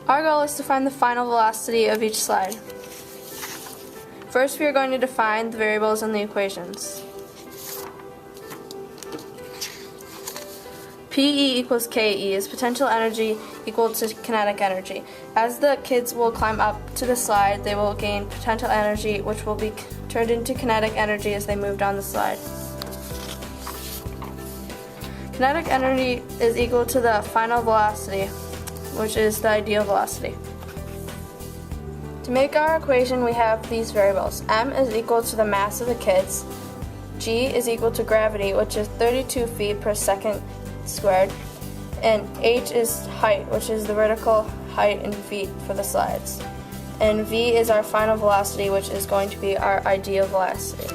Our goal is to find the final velocity of each slide. First, we are going to define the variables in the equations. PE equals KE is potential energy equal to kinetic energy. As the kids will climb up to the slide, they will gain potential energy, which will be turned into kinetic energy as they move down the slide. Kinetic energy is equal to the final velocity, which is the ideal velocity. To make our equation, we have these variables. M is equal to the mass of the kids. G is equal to gravity, which is 32 feet per second squared, and H is height, which is the vertical height in feet for the slides, and V is our final velocity, which is going to be our ideal velocity.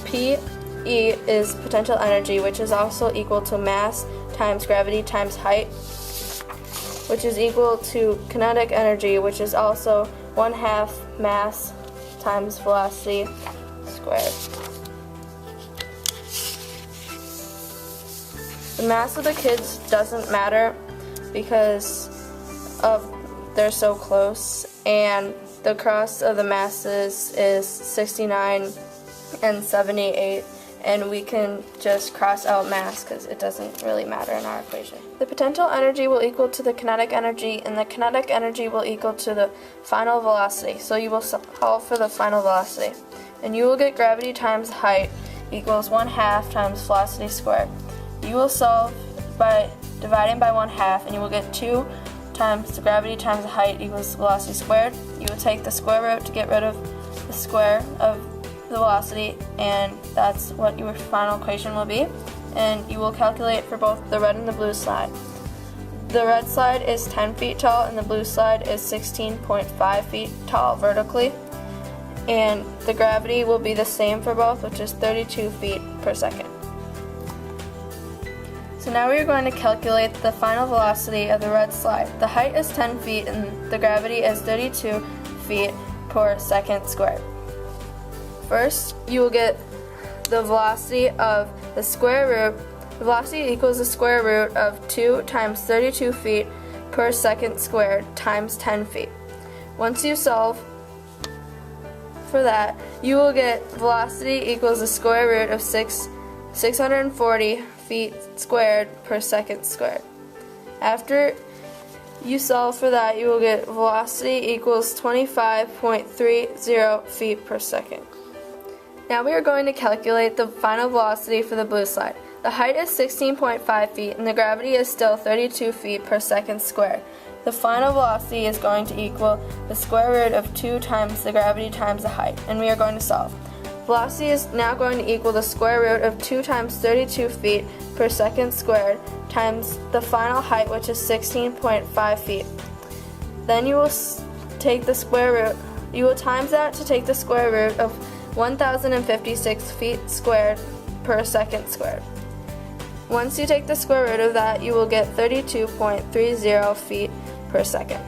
PE is potential energy, which is also equal to mass times gravity times height, which is equal to kinetic energy, which is also 1/2 mass times velocity squared. The mass of the kids doesn't matter because they're so close, and the cross of the masses is 69 and 78, and we can just cross out mass because it doesn't really matter in our equation. The potential energy will equal to the kinetic energy, and the kinetic energy will equal to the final velocity. So you will solve for the final velocity, and you will get gravity times height equals 1/2 times velocity squared. You will solve by dividing by 1/2, and you will get 2 times the gravity times the height equals velocity squared. You will take the square root to get rid of the square of the velocity, and that's what your final equation will be. And you will calculate for both the red and the blue slide. The red slide is 10 feet tall, and the blue slide is 16.5 feet tall vertically. And the gravity will be the same for both, which is 32 feet per second. So now we are going to calculate the final velocity of the red slide. The height is 10 feet and the gravity is 32 feet per second squared. First, you will get the velocity of the square root. The velocity equals the square root of 2 times 32 feet per second squared times 10 feet. Once you solve for that, you will get velocity equals the square root of 640 feet squared per second squared. After you solve for that, you will get velocity equals 25.30 feet per second. Now we are going to calculate the final velocity for the blue slide. The height is 16.5 feet and the gravity is still 32 feet per second squared. The final velocity is going to equal the square root of 2 times the gravity times the height, and we are going to solve. Velocity is now going to equal the square root of 2 times 32 feet per second squared times the final height, which is 16.5 feet. Then you will take the square root, you will times that to take the square root of 1056 feet squared per second squared. Once you take the square root of that, you will get 32.30 feet per second.